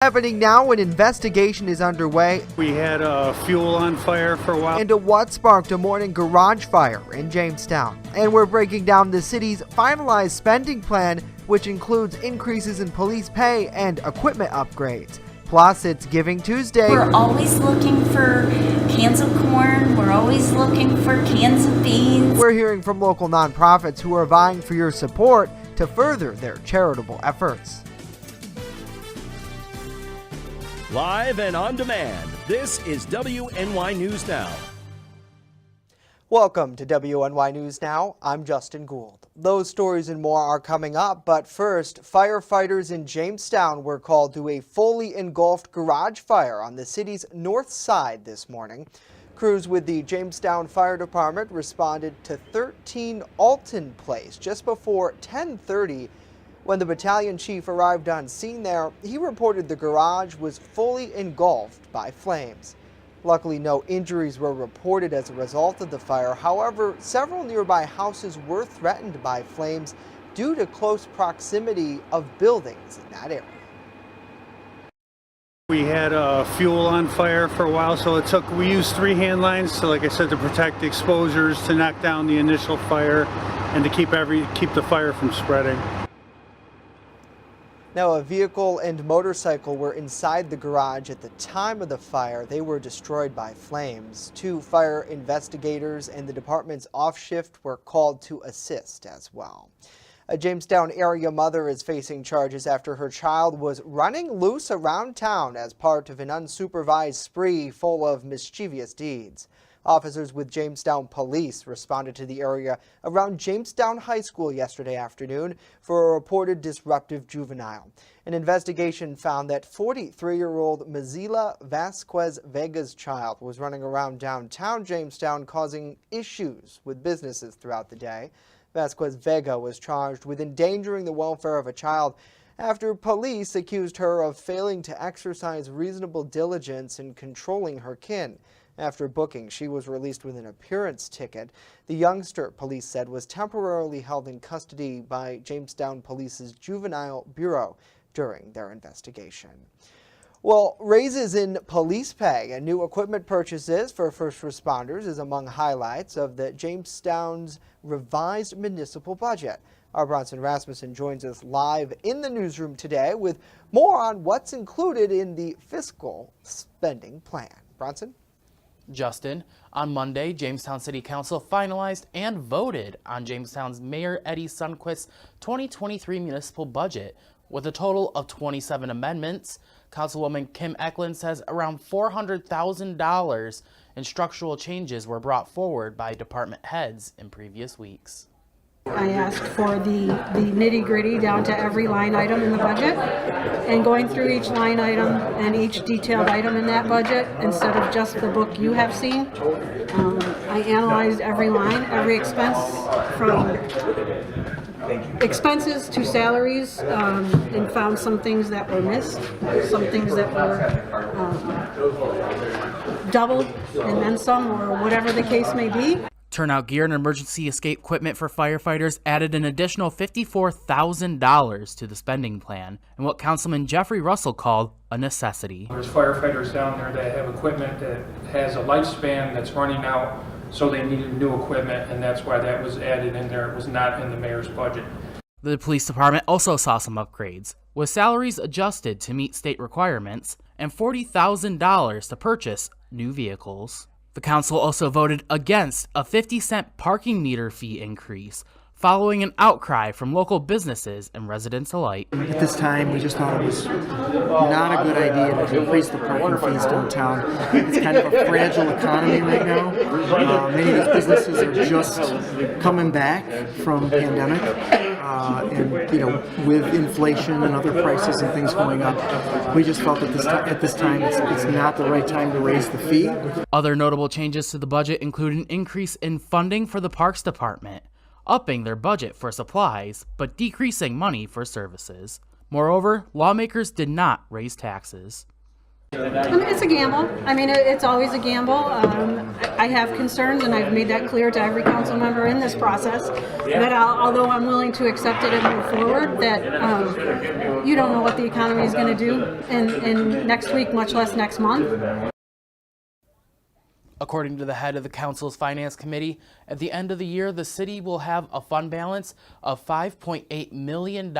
Happening now, an investigation is underway We had fuel on fire for a while. into what sparked a morning garage fire in Jamestown. And we're breaking down the city's finalized spending plan, which includes increases in police pay and equipment upgrades. Plus, it's Giving Tuesday. We're always looking for cans of corn. We're always looking for cans of beans. We're hearing from local nonprofits who are vying for your support to further their charitable efforts. Live and on demand, this is WNY News Now. Welcome to WNY News Now. I'm Justin Gould. Those stories and more are coming up, but first, firefighters in Jamestown were called to a fully engulfed garage fire on the city's north side this morning. Crews with the Jamestown Fire Department responded to 13 Alton Place just before 10:30. When the battalion chief arrived on scene there, he reported the garage was fully engulfed by flames. Luckily, no injuries were reported as a result of the fire. However, several nearby houses were threatened by flames due to close proximity of buildings in that area. We had fuel on fire for a while, so we used 3 hand lines, so like I said, to protect the exposures, to knock down the initial fire, and to keep the fire from spreading. Now, a vehicle and motorcycle were inside the garage at the time of the fire. They were destroyed by flames. 2 fire investigators and the department's off shift were called to assist as well. A Jamestown area mother is facing charges after her child was running loose around town as part of an unsupervised spree full of mischievous deeds. Officers with Jamestown Police responded to the area around Jamestown High School yesterday afternoon for a reported disruptive juvenile. An investigation found that 43-year-old Mazila Vasquez Vega's child was running around downtown Jamestown causing issues with businesses throughout the day. Vasquez Vega was charged with endangering the welfare of a child after police accused her of failing to exercise reasonable diligence in controlling her kin. After booking, she was released with an appearance ticket. The youngster, police said, was temporarily held in custody by Jamestown Police's Juvenile Bureau during their investigation. Well, raises in police pay and new equipment purchases for first responders is among highlights of the Jamestown's revised municipal budget. Our Bronson Rasmussen joins us live in the newsroom today with more on what's included in the fiscal spending plan. Bronson? Justin, on Monday, Jamestown City Council finalized and voted on Jamestown's Mayor Eddie Sundquist's 2023 municipal budget with a total of 27 amendments. Councilwoman Kim Eklund says around $400,000 in structural changes were brought forward by department heads in previous weeks. I asked for the nitty-gritty down to every line item in the budget, and going through each line item and each detailed item in that budget instead of just the book you have seen. I analyzed every line, every expense, from expenses to salaries, and found some things that were missed, some things that were doubled and then some, or whatever the case may be. Turnout gear and emergency escape equipment for firefighters added an additional $54,000 to the spending plan, and what Councilman Jeffrey Russell called a necessity. There's firefighters down there that have equipment that has a lifespan that's running out, so they needed new equipment, and that's why that was added in there. It was not in the mayor's budget. The police department also saw some upgrades, with salaries adjusted to meet state requirements and $40,000 to purchase new vehicles. The council also voted against a 50-cent parking meter fee increase, following an outcry from local businesses and residents alike. At this time, we just thought it was not a good idea to increase the parking fees downtown. It's kind of a fragile economy right now. Many of these businesses are just coming back from the pandemic. And with inflation and other prices and things going up, we just felt that at this time it's not the right time to raise the fee. Other notable changes to the budget include an increase in funding for the Parks Department, upping their budget for supplies, but decreasing money for services. Moreover, lawmakers did not raise taxes. I mean, it's a gamble. I mean, it's always a gamble. I have concerns, and I've made that clear to every council member in this process, that although I'm willing to accept it and move forward, that you don't know what the economy is going to do in next week, much less next month. According to the head of the council's finance committee, at the end of the year, the city will have a fund balance of $5.8 million.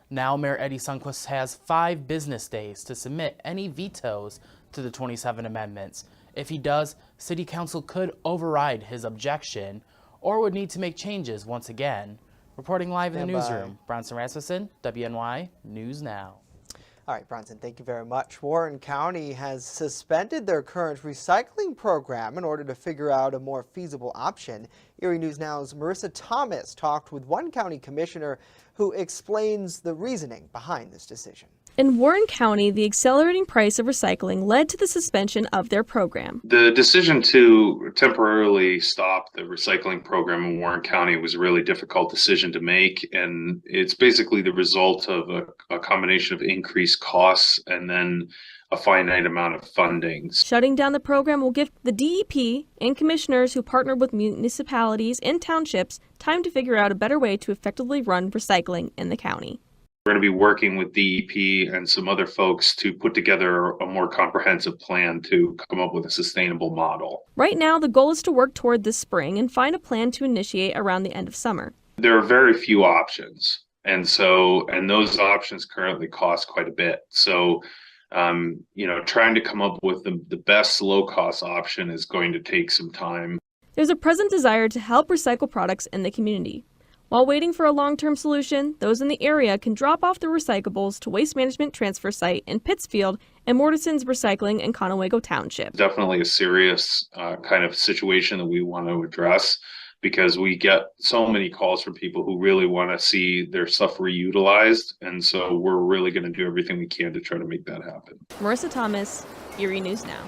Now, Mayor Eddie Sundquist has 5 business days to submit any vetoes to the 27 amendments. If he does, City Council could override his objection or would need to make changes once again. Reporting live in the newsroom, Bronson Rasmussen, WNY News Now. All right, Bronson, thank you very much. Warren County has suspended their current recycling program in order to figure out a more feasible option. Erie News Now's Marissa Thomas talked with one county commissioner who explains the reasoning behind this decision. In Warren County, the accelerating price of recycling led to the suspension of their program. The decision to temporarily stop the recycling program in Warren County was a really difficult decision to make, and it's basically the result of a combination of increased costs and then a finite amount of funding. Shutting down the program will give the DEP and commissioners who partner with municipalities and townships time to figure out a better way to effectively run recycling in the county. We're going to be working with DEP and some other folks to put together a more comprehensive plan to come up with a sustainable model. Right now, the goal is to work toward this spring and find a plan to initiate around the end of summer. There are very few options, and those options currently cost quite a bit. So, trying to come up with the best low-cost option is going to take some time. There's a present desire to help recycle products in the community. While waiting for a long-term solution, those in the area can drop off their recyclables to Waste Management Transfer Site in Pittsfield and Mortison's Recycling in Conewago Township. Definitely a serious kind of situation that we want to address, because we get so many calls from people who really want to see their stuff reutilized. And so we're really going to do everything we can to try to make that happen. Marissa Thomas, Erie News Now.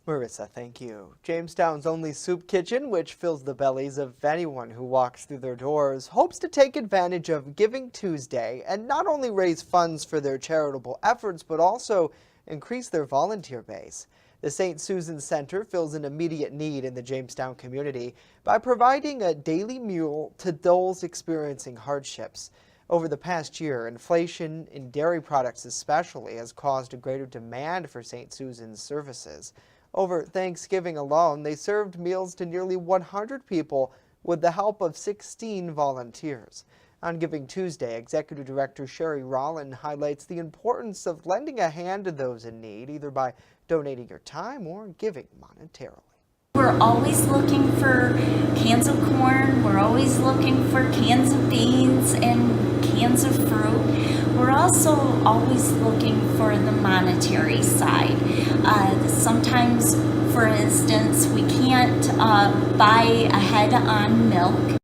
Marissa, thank you. Jamestown's only soup kitchen, which fills the bellies of anyone who walks through their doors, hopes to take advantage of Giving Tuesday and not only raise funds for their charitable efforts, but also increase their volunteer base. The St. Susan Center fills an immediate need in the Jamestown community by providing a daily meal to those experiencing hardships. Over the past year, inflation in dairy products especially has caused a greater demand for St. Susan's services. Over Thanksgiving alone, they served meals to nearly 100 people with the help of 16 volunteers. On Giving Tuesday, Executive Director Sherry Rollin highlights the importance of lending a hand to those in need, either by donating your time or giving monetarily. We're always looking for cans of corn, we're always looking for cans of beans and cans of fruit. We're also always looking for the monetary side. Sometimes, for instance, we can't buy ahead on milk.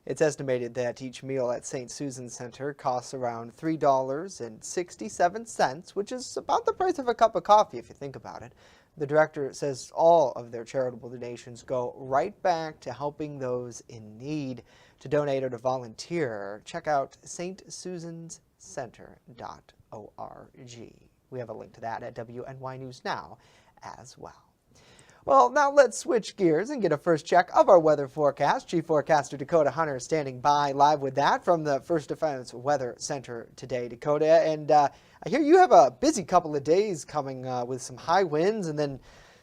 It's estimated that each meal at St. Susan Center costs around $3.67, which is about the price of a cup of coffee if you think about it. The director says all of their charitable donations go right back to helping those in need. To donate or to volunteer, check out stsusanscenter.org. We have a link to that at WNY News Now as well. Well, now let's switch gears and get a first check of our weather forecast. Chief Forecaster Dakota Hunter is standing by live with that from the First Defense Weather Center today, Dakota. And I hear you have a busy couple of days coming with some high winds and then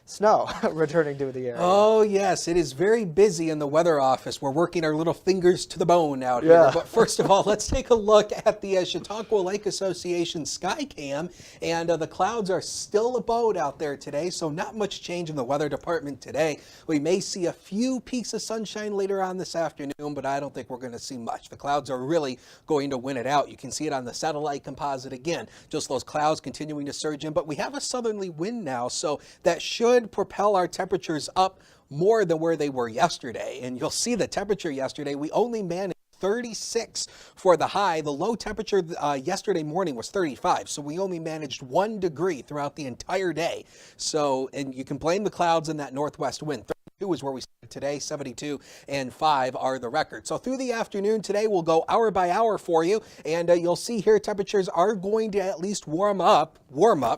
snow returning to the area. Oh, yes. It is very busy in the weather office. We're working our little fingers to the bone out here. Yeah. But first of all, let's take a look at the Chautauqua Lake Association Skycam. And the clouds are still abode out there today, so not much change in the weather department today. We may see a few peaks of sunshine later on this afternoon, but I don't think we're going to see much. The clouds are really going to win it out. You can see it on the satellite composite again. Just those clouds continuing to surge in. But we have a southerly wind now, so that should propel our temperatures up more than where they were yesterday. And you'll see the temperature yesterday, we only managed 36 for the high. The low temperature yesterday morning was 35, so we only managed 1 degree throughout the entire day. So, and you can blame the clouds and that northwest wind. is where we stand today. 72 and 5 are the records. So through the afternoon today, we'll go hour by hour for you, and you'll see here temperatures are going to at least warm up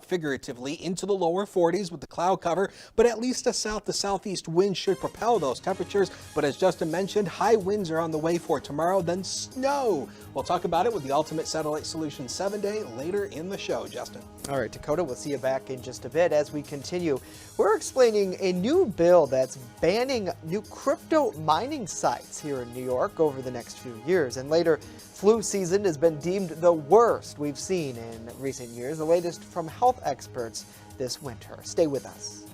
figuratively into the lower 40s with the cloud cover, but at least a south to southeast wind should propel those temperatures. But as Justin mentioned, high winds are on the way for tomorrow, then snow. We'll talk about it with the Ultimate Satellite Solutions 7-Day later in the show, Justin. All right, Dakota, we'll see you back in just a bit. As we continue, we're explaining a new bill that's banning new crypto mining sites here in New York over the next few years. And later, flu season has been deemed the worst we've seen in recent years, the latest from health experts this winter. Stay with us.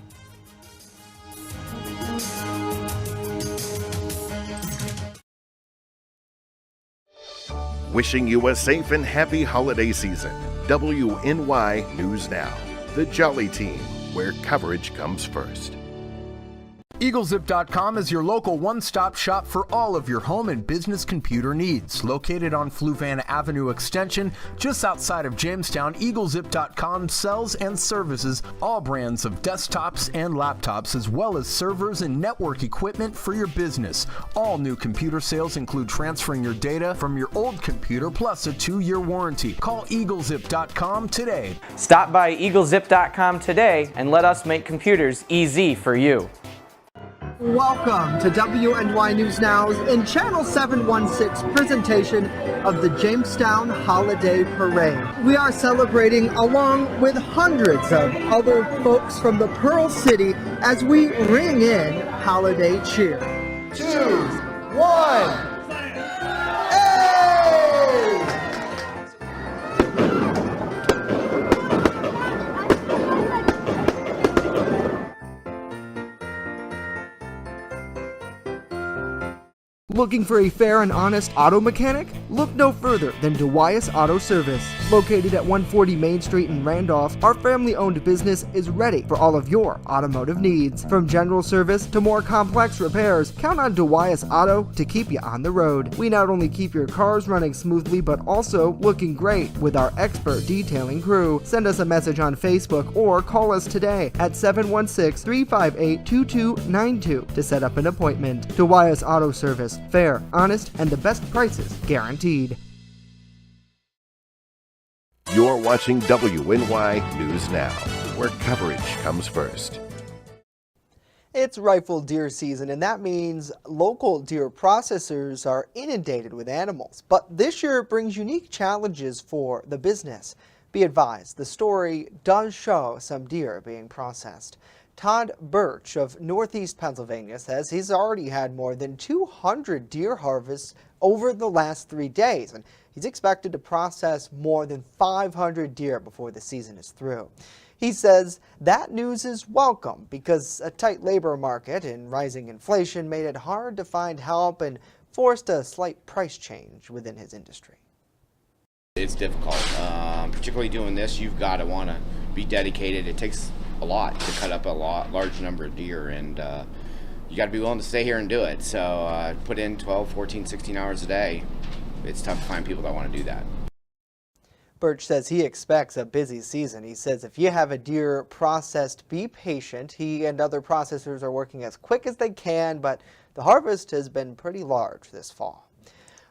Wishing you a safe and happy holiday season. WNY News Now, the Jolly Team, where coverage comes first. EagleZip.com is your local one-stop shop for all of your home and business computer needs. Located on Fluvan Avenue Extension, just outside of Jamestown, EagleZip.com sells and services all brands of desktops and laptops, as well as servers and network equipment for your business. All new computer sales include transferring your data from your old computer, plus a 2-year warranty. Call EagleZip.com today. Stop by EagleZip.com today and let us make computers easy for you. Welcome to WNY News Now's in Channel 716 presentation of the Jamestown Holiday Parade. We are celebrating along with hundreds of other folks from the Pearl City as we ring in holiday cheer. 2, 1. Looking for a fair and honest auto mechanic? Look no further than DeWyas Auto Service. Located at 140 Main Street in Randolph, our family-owned business is ready for all of your automotive needs. From general service to more complex repairs, count on DeWyas Auto to keep you on the road. We not only keep your cars running smoothly, but also looking great with our expert detailing crew. Send us a message on Facebook or call us today at 716-358-2292 to set up an appointment. DeWyas Auto Service. Fair, honest, and the best prices guaranteed. You're watching WNY News Now, where coverage comes first. It's rifle deer season, and that means local deer processors are inundated with animals. But this year brings unique challenges for the business. Be advised, the story does show some deer being processed. Todd Birch of Northeast Pennsylvania says he's already had more than 200 deer harvests over the last 3 days, and he's expected to process more than 500 deer before the season is through. He says that news is welcome because a tight labor market and rising inflation made it hard to find help and forced a slight price change within his industry. It's difficult, particularly doing this. You've got to want to be dedicated. It takes a lot to cut up a large number of deer, and you got to be willing to stay here and do it. So put in 12, 14, 16 hours a day. It's tough to find people that want to do that. Birch says he expects a busy season. He says if you have a deer processed, be patient. He and other processors are working as quick as they can, but the harvest has been pretty large this fall.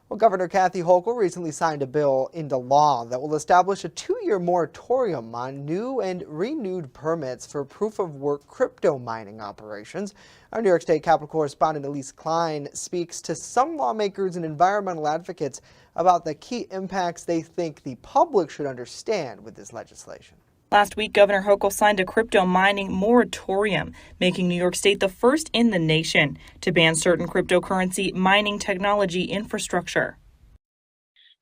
Well, Governor Kathy Hochul recently signed a bill into law that will establish a 2-year moratorium on new and renewed permits for proof-of-work crypto mining operations. Our New York State Capitol correspondent Elise Klein speaks to some lawmakers and environmental advocates about the key impacts they think the public should understand with this legislation. Last week, Governor Hochul signed a crypto mining moratorium, making New York State the first in the nation to ban certain cryptocurrency mining technology infrastructure.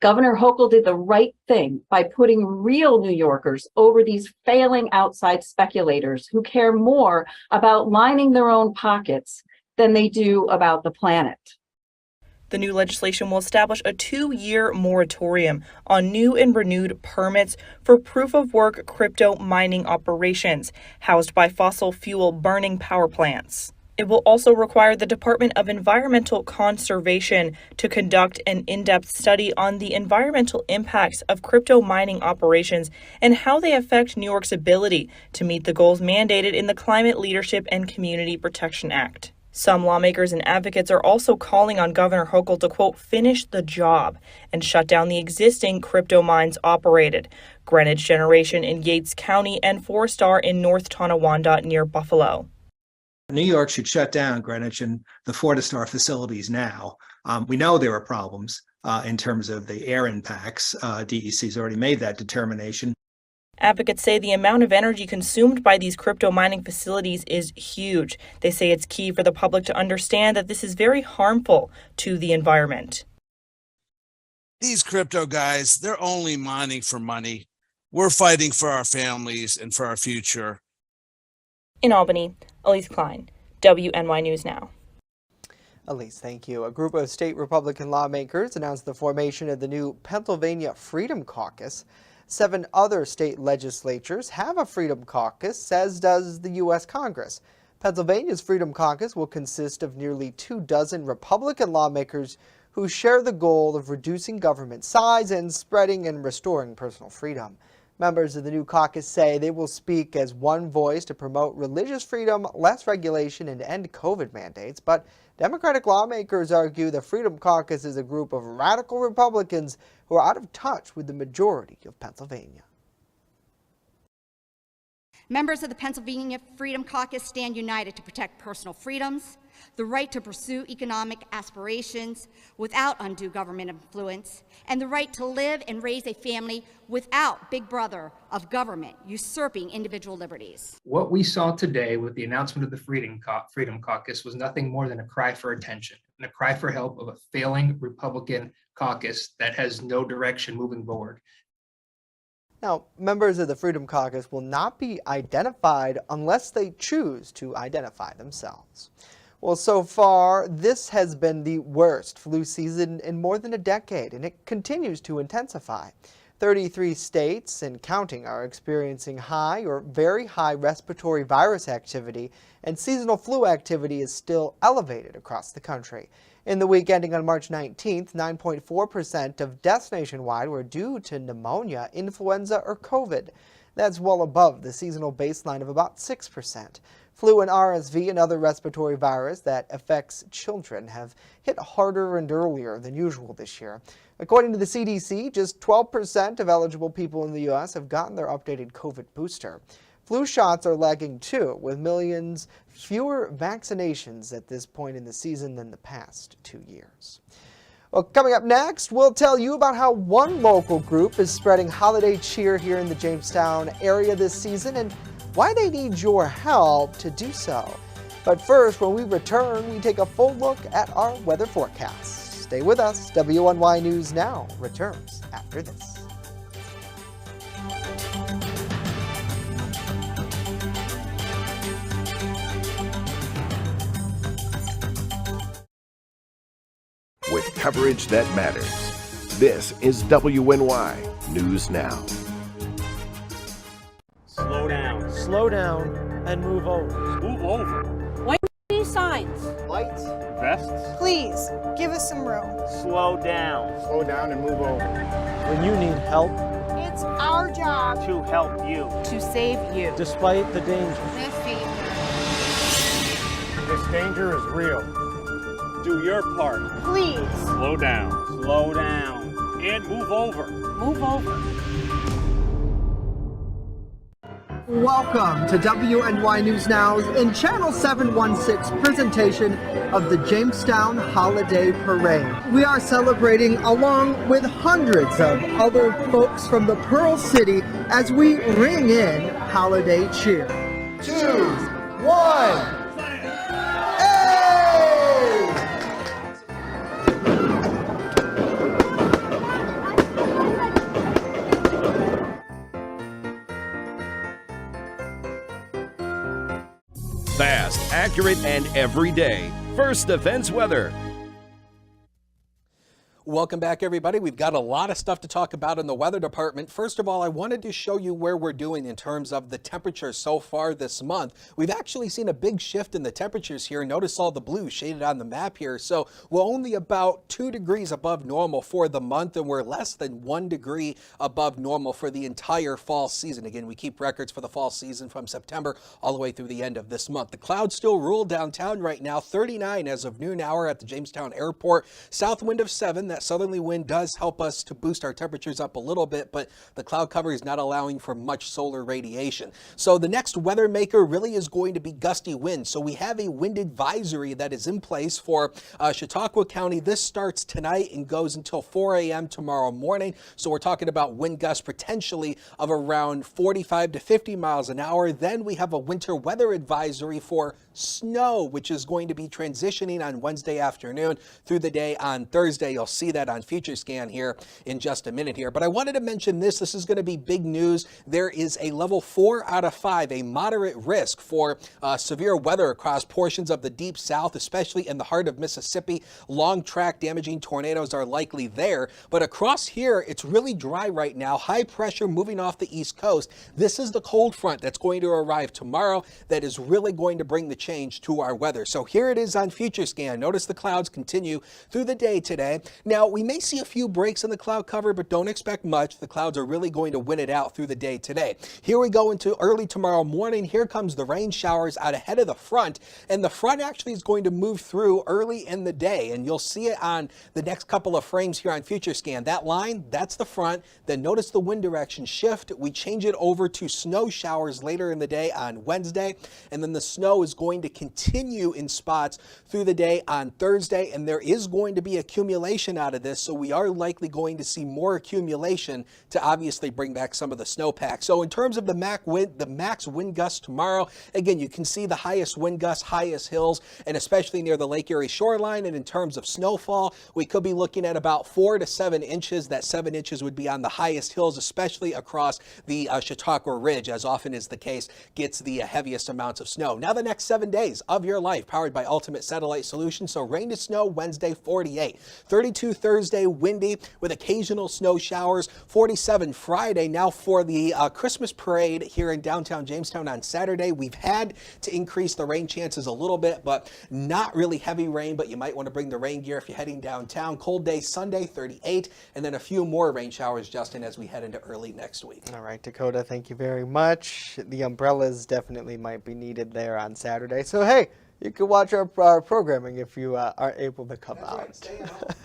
Governor Hochul did the right thing by putting real New Yorkers over these failing outside speculators who care more about lining their own pockets than they do about the planet. The new legislation will establish a 2-year moratorium on new and renewed permits for proof-of-work crypto mining operations housed by fossil fuel burning power plants. It will also require the Department of Environmental Conservation to conduct an in-depth study on the environmental impacts of crypto mining operations and how they affect New York's ability to meet the goals mandated in the Climate Leadership and Community Protection Act. Some lawmakers and advocates are also calling on Governor Hochul to, quote, finish the job and shut down the existing crypto mines operated. Greenwich Generation in Yates County and Four Star in North Tonawanda near Buffalo. New York should shut down Greenwich and the Fortistar facilities now. We know there are problems in terms of the air impacts. DEC's already made that determination. Advocates say the amount of energy consumed by these crypto mining facilities is huge. They say it's key for the public to understand that this is very harmful to the environment. These crypto guys, they're only mining for money. We're fighting for our families and for our future. In Albany, Elise Klein, WNY News Now. Elise, thank you. A group of state Republican lawmakers announced the formation of the new Pennsylvania Freedom Caucus. 7 other state legislatures have a Freedom Caucus, as does the U.S. Congress. Pennsylvania's Freedom Caucus will consist of nearly 24 Republican lawmakers who share the goal of reducing government size and spreading and restoring personal freedom. Members of the new caucus say they will speak as one voice to promote religious freedom, less regulation, and end COVID mandates. But Democratic lawmakers argue the Freedom Caucus is a group of radical Republicans who are out of touch with the majority of Pennsylvania. Members of the Pennsylvania Freedom Caucus stand united to protect personal freedoms, the right to pursue economic aspirations without undue government influence, and the right to live and raise a family without Big Brother of government usurping individual liberties. What we saw today with the announcement of the Freedom Caucus was nothing more than a cry for attention and a cry for help of a failing Republican caucus that has no direction moving forward. Now, members of the Freedom Caucus will not be identified unless they choose to identify themselves. Well, so far, this has been the worst flu season in more than a decade, and it continues to intensify. 33 states and counting are experiencing high or very high respiratory virus activity, and seasonal flu activity is still elevated across the country. In the week ending on March 19th, 9.4% of deaths nationwide were due to pneumonia, influenza, or COVID. That's well above the seasonal baseline of about 6%. Flu and RSV and other respiratory virus that affects children have hit harder and earlier than usual this year. According to the CDC, just 12% of eligible people in the U.S. have gotten their updated COVID booster. Flu shots are lagging too, with millions fewer vaccinations at this point in the season than the past 2 years. Well, coming up next, we'll tell you about how one local group is spreading holiday cheer here in the Jamestown area this season and why they need your help to do so. But first, when we return, we take a full look at our weather forecast. Stay with us. WNY News Now returns after this. With coverage that matters, this is WNY News Now. Slow down, and move over. Move over. When you see signs, Lights, Vests. please give us some room. slow down. Slow down and move over. When you need help, It's our job to help you, to save you. despite the danger. This danger is real. Do your part. Please Slow down. Slow down. And move over. move over. Welcome to WNY News Now's in Channel 716 presentation of the Jamestown Holiday Parade. We are celebrating along with hundreds of other folks from the Pearl City as we ring in holiday cheer. 2, 1. Fast, accurate, and every day. First Defense Weather. Welcome back, everybody. We've got a lot of stuff to talk about in the weather department. First of all, I wanted to show you where we're doing in terms of the temperatures so far this month. We've actually seen a big shift in the temperatures here. Notice all the blue shaded on the map here. So we're only about 2 degrees above normal for the month, and we're less than 1 degree above normal for the entire fall season. Again, we keep records for the fall season from September all the way through the end of this month. The clouds still rule downtown right now, 39 as of noon hour at the Jamestown Airport. South wind of 7. That southerly wind does help us to boost our temperatures up a little bit, but the cloud cover is not allowing for much solar radiation. So the next weather maker really is going to be gusty winds. So we have a wind advisory that is in place for Chautauqua County. This starts tonight and goes until 4 a.m. tomorrow morning. So we're talking about wind gusts potentially of around 45 to 50 miles an hour. Then we have a winter weather advisory for snow, which is going to be transitioning on Wednesday afternoon through the day on Thursday. You'll see that on Future Scan here in just a minute here. But I wanted to mention this. This is going to be big news. There is a level 4 out of 5, a moderate risk for severe weather across portions of the deep south, especially in the heart of Mississippi. Long track damaging tornadoes are likely there. But across here, it's really dry right now. High pressure moving off the east coast. This is the cold front that's going to arrive tomorrow that is really going to bring the change to our weather. So here it is on Future Scan. Notice the clouds continue through the day today. Now, we may see a few breaks in the cloud cover, but don't expect much. The clouds are really going to win it out through the day today. Here we go into early tomorrow morning. Here comes the rain showers out ahead of the front, and the front actually is going to move through early in the day, and you'll see it on the next couple of frames here on Future Scan. That line, that's the front. Then notice the wind direction shift. We change it over to snow showers later in the day on Wednesday, and then the snow is going to continue in spots through the day on Thursday, and there is going to be accumulation out of this, so we are likely going to see more accumulation to obviously bring back some of the snowpack. So in terms of the max wind gusts tomorrow, again, you can see the highest wind gusts, highest hills, and especially near the Lake Erie shoreline. And in terms of snowfall, we could be looking at about 4 to 7 inches. That 7 inches would be on the highest hills, especially across the Chautauqua Ridge, as often is the case, gets the heaviest amounts of snow. Now the next 7 days of your life, powered by Ultimate Satellite Solutions. So rain to snow Wednesday, 48. 32 Thursday, windy with occasional snow showers. 47 Friday. Now for the Christmas parade here in downtown Jamestown on Saturday, we've had to increase the rain chances a little bit, but not really heavy rain, but you might want to bring the rain gear if you're heading downtown. Cold day Sunday, 38, and then a few more rain showers, Justin, as we head into early next week. All right, Dakota, thank you very much. The umbrellas definitely might be needed there on Saturday. So, hey, you can watch our programming if you aren't able to come out.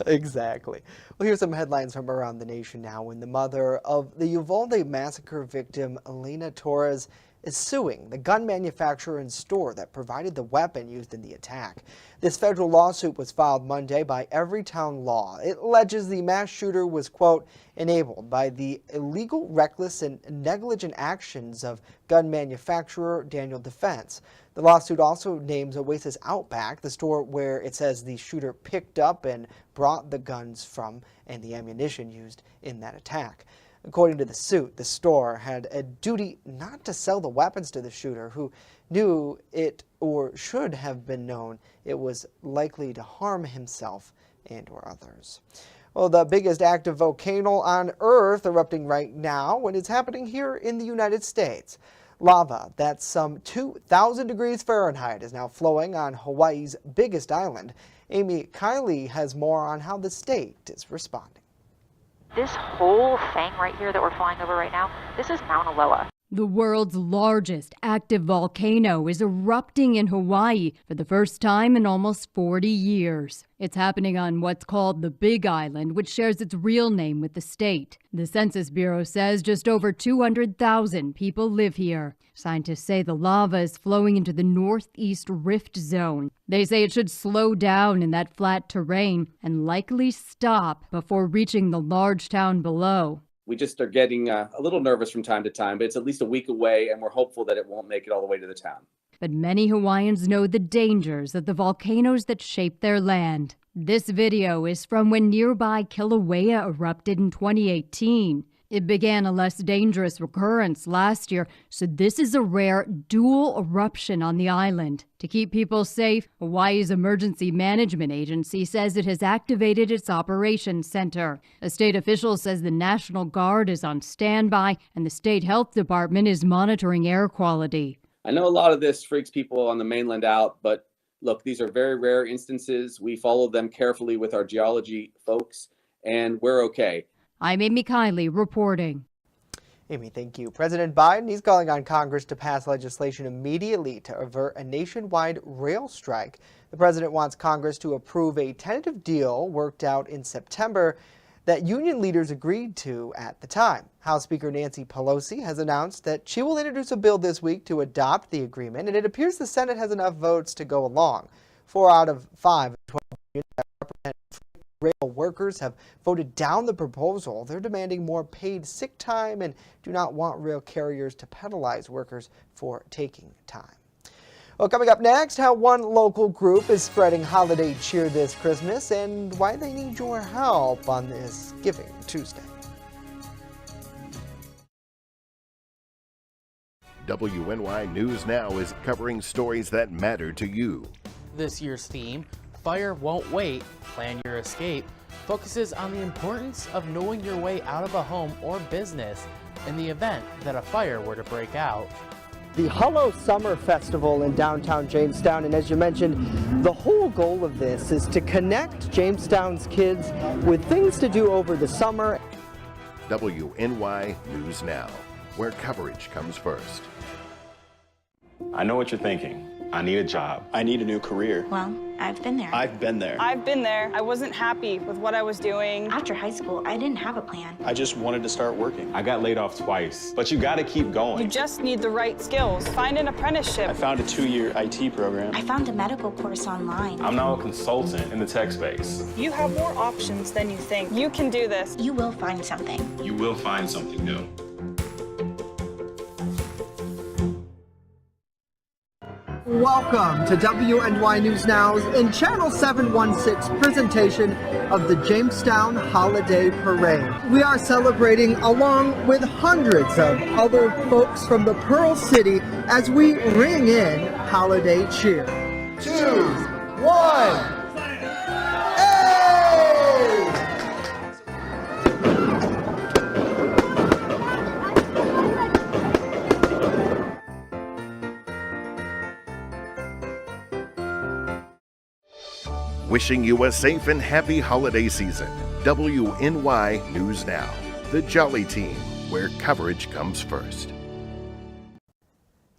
Exactly. Well, here's some headlines from around the nation now. When the mother of the Uvalde massacre victim, Elena Torres, is suing the gun manufacturer and store that provided the weapon used in the attack. This federal lawsuit was filed Monday by Everytown Law. It alleges the mass shooter was, quote, enabled by the illegal, reckless, and negligent actions of gun manufacturer Daniel Defense. The lawsuit also names Oasis Outback, the store where it says the shooter picked up and brought the guns from and the ammunition used in that attack. According to the suit, the store had a duty not to sell the weapons to the shooter, who knew it or should have been known it was likely to harm himself and or others. Well, the biggest active volcano on Earth erupting right now, and it's happening here in the United States. Lava that's some 2,000 degrees Fahrenheit is now flowing on Hawaii's biggest island. Amy Kiley has more on how the state is responding. This whole thing right here that we're flying over right now, this is Mauna Loa. The world's largest active volcano is erupting in Hawaii for the first time in almost 40 years. It's happening on what's called the Big Island, which shares its real name with the state. The Census Bureau says just over 200,000 people live here. Scientists say the lava is flowing into the northeast rift zone. They say it should slow down in that flat terrain and likely stop before reaching the large town below. We just are getting a little nervous from time to time, but it's at least a week away, and we're hopeful that it won't make it all the way to the town. But many Hawaiians know the dangers of the volcanoes that shape their land. This video is from when nearby Kilauea erupted in 2018. It began a less dangerous recurrence last year, so this is a rare dual eruption on the island. To keep people safe, Hawaii's Emergency Management Agency says it has activated its operations center. A state official says the National Guard is on standby and the state health department is monitoring air quality. I know a lot of this freaks people on the mainland out, but look, these are very rare instances. We follow them carefully with our geology folks, and we're okay. I'm Amy Kiley reporting. Amy, thank you. President Biden, he's calling on Congress to pass legislation immediately to avert a nationwide rail strike. The president wants Congress to approve a tentative deal worked out in September that union leaders agreed to at the time. House Speaker Nancy Pelosi has announced that she will introduce a bill this week to adopt the agreement, and it appears the Senate has enough votes to go along. 4 out of 5 of 12 unions that represent rail workers have voted down the proposal. They're demanding more paid sick time and do not want rail carriers to penalize workers for taking time. Well, coming up next, how one local group is spreading holiday cheer this Christmas and why they need your help on this Giving Tuesday. WNY News Now is covering stories that matter to you. This year's theme, Fire Won't Wait, Plan Your Escape, focuses on the importance of knowing your way out of a home or business in the event that a fire were to break out. The Hollow Summer Festival in downtown Jamestown, and as you mentioned, the whole goal of this is to connect Jamestown's kids with things to do over the summer. WNY News Now, where coverage comes first. I know what you're thinking. I need a job. I need a new career. Well, I've been there. I've been there. I've been there. I wasn't happy with what I was doing. After high school, I didn't have a plan. I just wanted to start working. I got laid off twice, but you gotta keep going. You just need the right skills. Find an apprenticeship. I found a 2-year IT program. I found a medical course online. I'm now a consultant in the tech space. You have more options than you think. You can do this. You will find something. You will find something new. Welcome to WNY News Now's in Channel 716 presentation of the Jamestown Holiday Parade. We are celebrating along with hundreds of other folks from the Pearl City as we ring in holiday cheer. 2, 1. Wishing you a safe and happy holiday season. WNY News Now, the Jolly Team, where coverage comes first.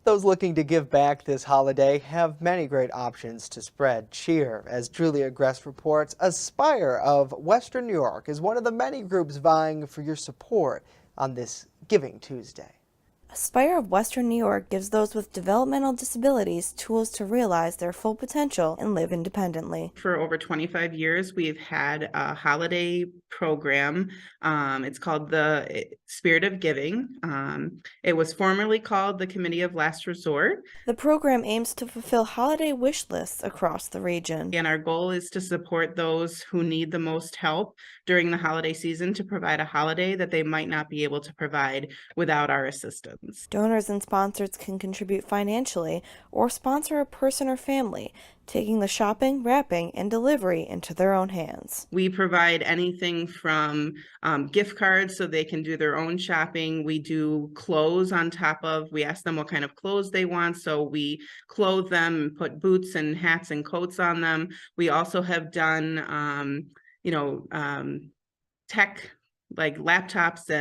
Those looking to give back this holiday have many great options to spread cheer. As Julia Gress reports, Aspire of Western New York is one of the many groups vying for your support on this Giving Tuesday. Aspire of Western New York gives those with developmental disabilities tools to realize their full potential and live independently. For over 25 years, we've had a holiday program. It's called the Spirit of Giving. It was formerly called the Committee of Last Resort. The program aims to fulfill holiday wish lists across the region. And our goal is to support those who need the most help during the holiday season to provide a holiday that they might not be able to provide without our assistance. Donors and sponsors can contribute financially or sponsor a person or family, taking the shopping, wrapping, and delivery into their own hands. We provide anything from gift cards so they can do their own shopping. We do clothes on top of, we ask them what kind of clothes they want, so we clothe them and put boots and hats and coats on them. We also have done, tech, like laptops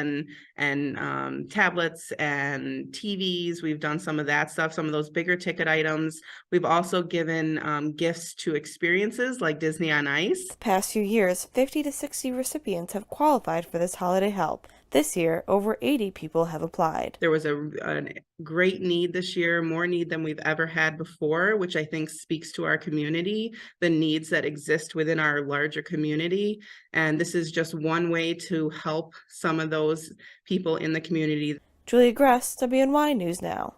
and tablets and TVs. We've done some of that stuff, some of those bigger ticket items. We've also given gifts to experiences like Disney on Ice. The past few years, 50 to 60 recipients have qualified for this holiday help. This year, over 80 people have applied. There was a great need this year, more need than we've ever had before, which I think speaks to our community, the needs that exist within our larger community. And this is just one way to help some of those people in the community. Julia Gress, WNY News Now.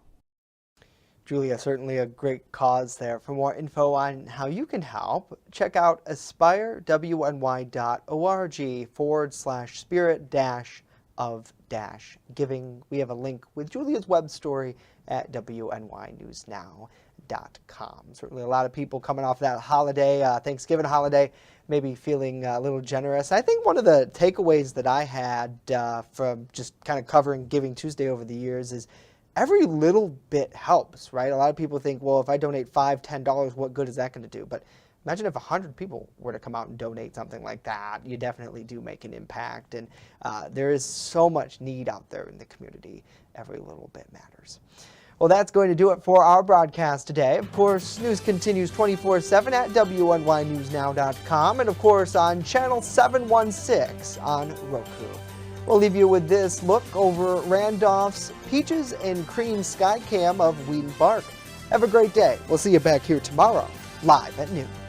Julia, certainly a great cause there. For more info on how you can help, check out aspirewny.org/spirit-of. of giving. We have a link with Julia's web story at WNYNewsNow.com. Certainly a lot of people coming off that holiday, Thanksgiving holiday, maybe feeling a little generous. I think one of the takeaways that I had from just kind of covering Giving Tuesday over the years is every little bit helps, right? A lot of people think, well, if I donate $5, $10, what good is that going to do? But imagine if 100 people were to come out and donate something like that. You definitely do make an impact. And there is so much need out there in the community. Every little bit matters. Well, that's going to do it for our broadcast today. Of course, news continues 24/7 at WNYNewsNow.com and, of course, on Channel 716 on Roku. We'll leave you with this look over Randolph's Peaches and Cream Skycam of Wheaton Park. Have a great day. We'll see you back here tomorrow, live at noon.